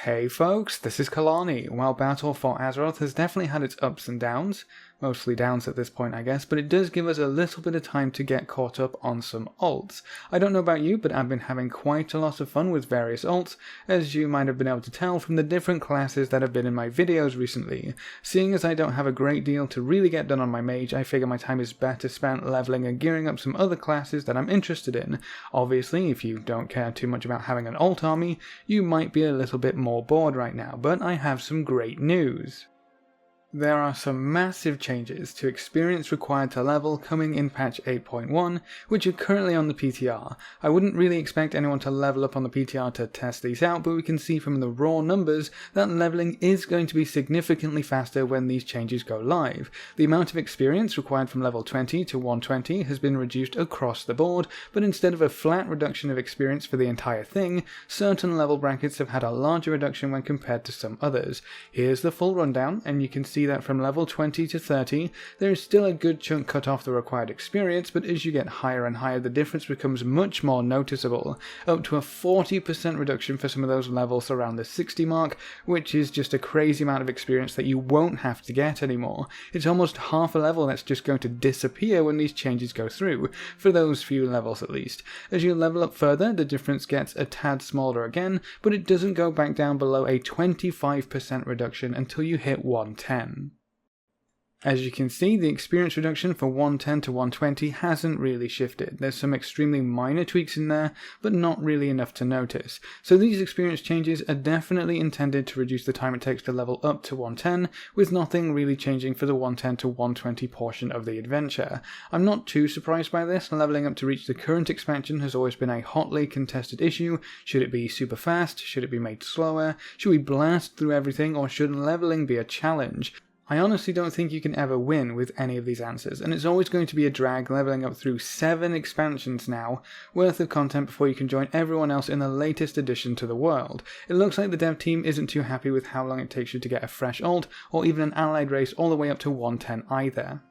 Hey folks, this is Kelani. While Battle for Azeroth has definitely had its ups and downs, mostly downs at this point I guess, but it does give us a little bit of time to get caught up on some alts. I don't know about you, but I've been having quite a lot of fun with various alts, as you might have been able to tell from the different classes that have been in my videos recently. Seeing as I don't have a great deal to really get done on my mage, I figure my time is better spent leveling and gearing up some other classes that I'm interested in. Obviously, if you don't care too much about having an alt army, you might be a little bit more bored right now, but I have some great news. There are some massive changes to experience required to level coming in patch 8.1, which are currently on the PTR. I wouldn't really expect anyone to level up on the PTR to test these out, but we can see from the raw numbers that leveling is going to be significantly faster when these changes go live. The amount of experience required from level 20 to 120 has been reduced across the board, but instead of a flat reduction of experience for the entire thing, certain level brackets have had a larger reduction when compared to some others. Here's the full rundown, and you can see that from level 20 to 30, there is still a good chunk cut off the required experience, but as you get higher and higher, the difference becomes much more noticeable, up to a 40% reduction for some of those levels around the 60 mark, which is just a crazy amount of experience that you won't have to get anymore. It's almost half a level that's just going to disappear when these changes go through, for those few levels at least. As you level up further, the difference gets a tad smaller again, but it doesn't go back down below a 25% reduction until you hit 110. As you can see, the experience reduction for 110 to 120 hasn't really shifted. There's some extremely minor tweaks in there, but not really enough to notice. So these experience changes are definitely intended to reduce the time it takes to level up to 110, with nothing really changing for the 110 to 120 portion of the adventure. I'm not too surprised by this. Leveling up to reach the current expansion has always been a hotly contested issue. Should it be super fast? Should it be made slower? Should we blast through everything, or should leveling be a challenge? I honestly don't think you can ever win with any of these answers, and it's always going to be a drag leveling up through 7 expansions now worth of content before you can join everyone else in the latest addition to the world. It looks like the dev team isn't too happy with how long it takes you to get a fresh alt, or even an allied race all the way up to 110 either.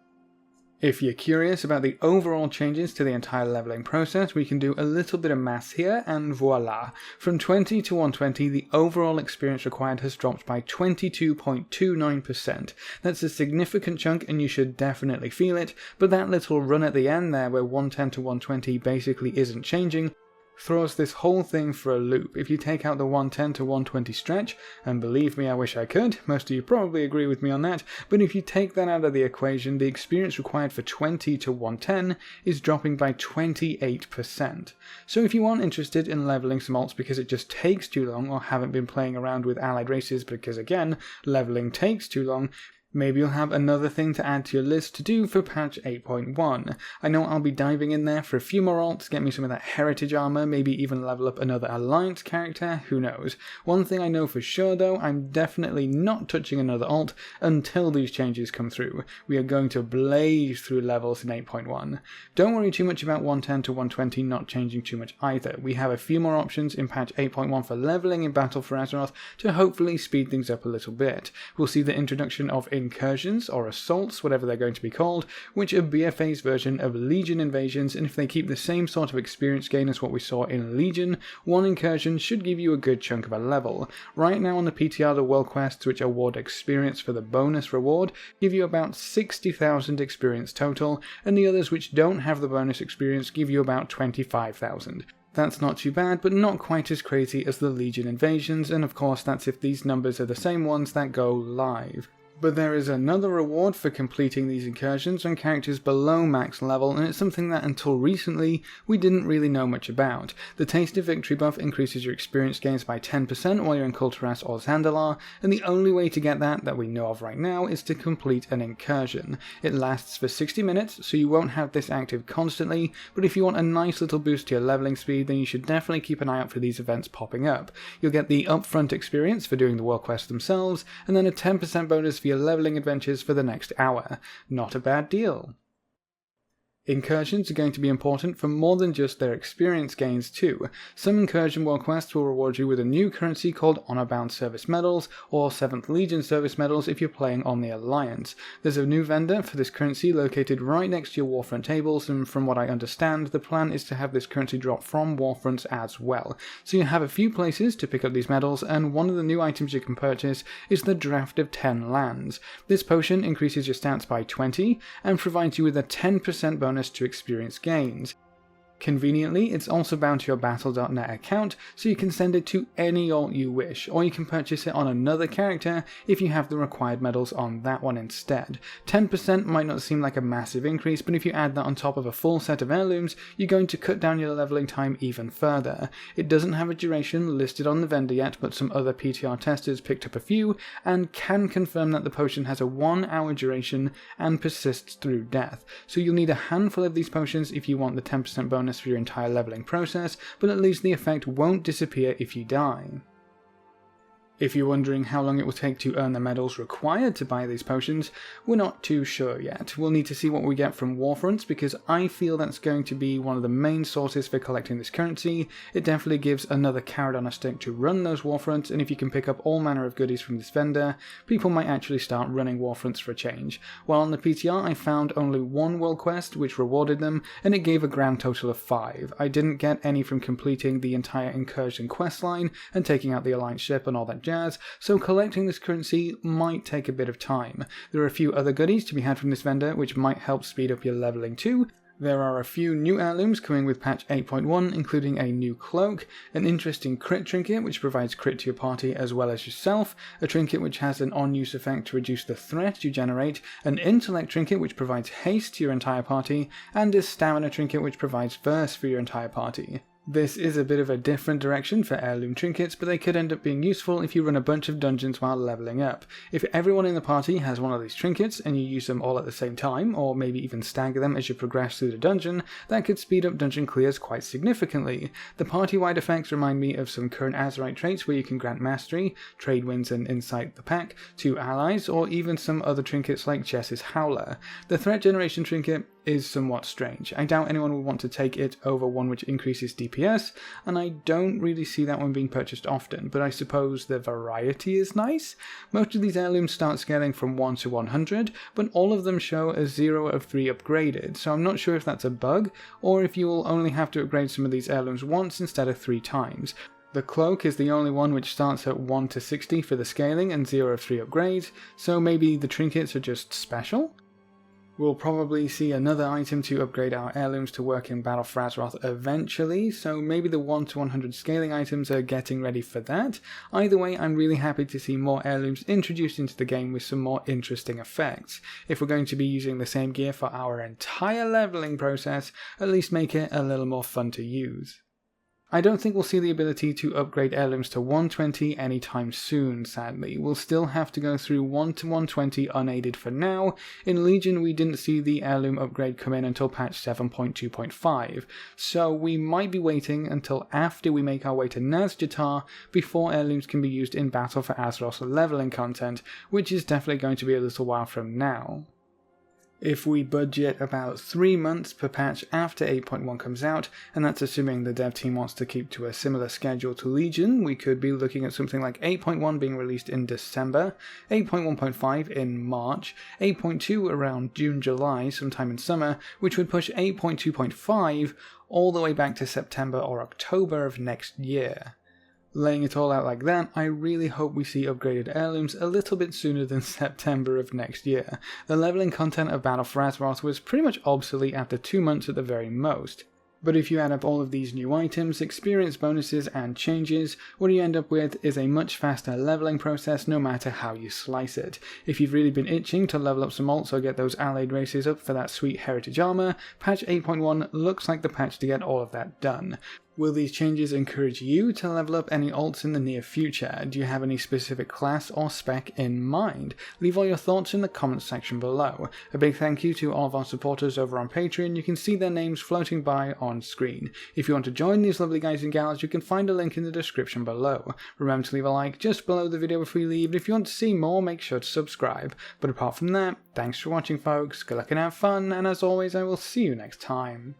If you're curious about the overall changes to the entire leveling process, we can do a little bit of maths here, and voila! From 20 to 120, the overall experience required has dropped by 22.29%. That's a significant chunk, and you should definitely feel it, but that little run at the end there, where 110 to 120 basically isn't changing, throws this whole thing for a loop. If you take out the 110 to 120 stretch, and believe me, I wish I could, most of you probably agree with me on that, but if you take that out of the equation, the experience required for 20 to 110 is dropping by 28%. So if you aren't interested in leveling some alts because it just takes too long, or haven't been playing around with allied races because again, leveling takes too long, maybe you'll have another thing to add to your list to do for patch 8.1. I know I'll be diving in there for a few more alts, get me some of that heritage armor, maybe even level up another alliance character, who knows. One thing I know for sure though, I'm definitely not touching another alt until these changes come through. We are going to blaze through levels in 8.1. Don't worry too much about 110 to 120 not changing too much either. We have a few more options in patch 8.1 for leveling in Battle for Azeroth to hopefully speed things up a little bit. We'll see the introduction of Incursions, or Assaults, whatever they're going to be called, which are BFA's version of Legion invasions, and if they keep the same sort of experience gain as what we saw in Legion, one incursion should give you a good chunk of a level. Right now on the PTR, the world quests, which award experience for the bonus reward, give you about 60,000 experience total, and the others which don't have the bonus experience give you about 25,000. That's not too bad, but not quite as crazy as the Legion invasions, and of course that's if these numbers are the same ones that go live. But there is another reward for completing these incursions on characters below max level, and it's something that until recently we didn't really know much about. The Taste of Victory buff increases your experience gains by 10% while you're in Kulturas or Zandalar, and the only way to get that we know of right now is to complete an incursion. It lasts for 60 minutes, so you won't have this active constantly, but if you want a nice little boost to your leveling speed, then you should definitely keep an eye out for these events popping up. You'll get the upfront experience for doing the world quests themselves, and then a 10% bonus for your leveling adventures for the next hour. Not a bad deal. Incursions are going to be important for more than just their experience gains too. Some incursion world quests will reward you with a new currency called Honor-Bound Service Medals, or 7th Legion Service Medals if you're playing on the Alliance. There's a new vendor for this currency located right next to your Warfront tables, and from what I understand, the plan is to have this currency drop from Warfronts as well. So you have a few places to pick up these medals, and one of the new items you can purchase is the Draft of 10 Lands. This potion increases your stats by 20, and provides you with a 10% bonus to experience gains. Conveniently, it's also bound to your Battle.net account, so you can send it to any alt you wish, or you can purchase it on another character if you have the required medals on that one instead. 10% might not seem like a massive increase, but if you add that on top of a full set of heirlooms, you're going to cut down your leveling time even further. It doesn't have a duration listed on the vendor yet, but some other PTR testers picked up a few, and can confirm that the potion has a 1 hour duration and persists through death. So you'll need a handful of these potions if you want the 10% bonus for your entire leveling process, but at least the effect won't disappear if you die. If you're wondering how long it will take to earn the medals required to buy these potions, we're not too sure yet. We'll need to see what we get from Warfronts, because I feel that's going to be one of the main sources for collecting this currency. It definitely gives another carrot on a stick to run those Warfronts, and if you can pick up all manner of goodies from this vendor, people might actually start running Warfronts for a change. While on the PTR I found only one world quest which rewarded them, and it gave a grand total of 5. I didn't get any from completing the entire Incursion questline and taking out the Alliance ship and all that jazz, so collecting this currency might take a bit of time. There are a few other goodies to be had from this vendor which might help speed up your leveling too. There are a few new heirlooms coming with patch 8.1, including a new cloak, an interesting crit trinket which provides crit to your party as well as yourself, a trinket which has an on-use effect to reduce the threat you generate, an intellect trinket which provides haste to your entire party, and a stamina trinket which provides verse for your entire party. This is a bit of a different direction for heirloom trinkets, but they could end up being useful if you run a bunch of dungeons while leveling up. If everyone in the party has one of these trinkets and you use them all at the same time, or maybe even stagger them as you progress through the dungeon, that could speed up dungeon clears quite significantly. The party-wide effects remind me of some current Azeroth traits where you can grant mastery, trade wins and insight the pack to allies, or even some other trinkets like Jess's Howler. The threat generation trinket is somewhat strange. I doubt anyone would want to take it over one which increases DPS, and I don't really see that one being purchased often, but I suppose the variety is nice. Most of these heirlooms start scaling from 1 to 100, but all of them show a 0 of 3 upgraded, so I'm not sure if that's a bug, or if you will only have to upgrade some of these heirlooms once instead of 3 times. The cloak is the only one which starts at 1 to 60 for the scaling and 0 of 3 upgrades, so maybe the trinkets are just special? We'll probably see another item to upgrade our heirlooms to work in Battle for Azeroth eventually, so maybe the 1 to 100 scaling items are getting ready for that. Either way, I'm really happy to see more heirlooms introduced into the game with some more interesting effects. If we're going to be using the same gear for our entire leveling process, at least make it a little more fun to use. I don't think we'll see the ability to upgrade heirlooms to 120 anytime soon, sadly. We'll still have to go through 1 to 120 unaided for now. In Legion we didn't see the heirloom upgrade come in until patch 7.2.5, so we might be waiting until after we make our way to Nazjatar before heirlooms can be used in Battle for Azeroth's leveling content, which is definitely going to be a little while from now. If we budget about 3 months per patch after 8.1 comes out, and that's assuming the dev team wants to keep to a similar schedule to Legion, we could be looking at something like 8.1 being released in December, 8.1.5 in March, 8.2 around June-July, sometime in summer, which would push 8.2.5 all the way back to September or October of next year. Laying it all out like that, I really hope we see upgraded heirlooms a little bit sooner than September of next year. The leveling content of Battle for Azeroth was pretty much obsolete after 2 months at the very most. But if you add up all of these new items, experience bonuses and changes, what you end up with is a much faster leveling process no matter how you slice it. If you've really been itching to level up some alts or get those allied races up for that sweet heritage armor, patch 8.1 looks like the patch to get all of that done. Will these changes encourage you to level up any alts in the near future? Do you have any specific class or spec in mind? Leave all your thoughts in the comments section below. A big thank you to all of our supporters over on Patreon. You can see their names floating by on screen. If you want to join these lovely guys and gals, you can find a link in the description below. Remember to leave a like just below the video before you leave, and if you want to see more, make sure to subscribe. But apart from that, thanks for watching folks, good luck and have fun, and as always I will see you next time.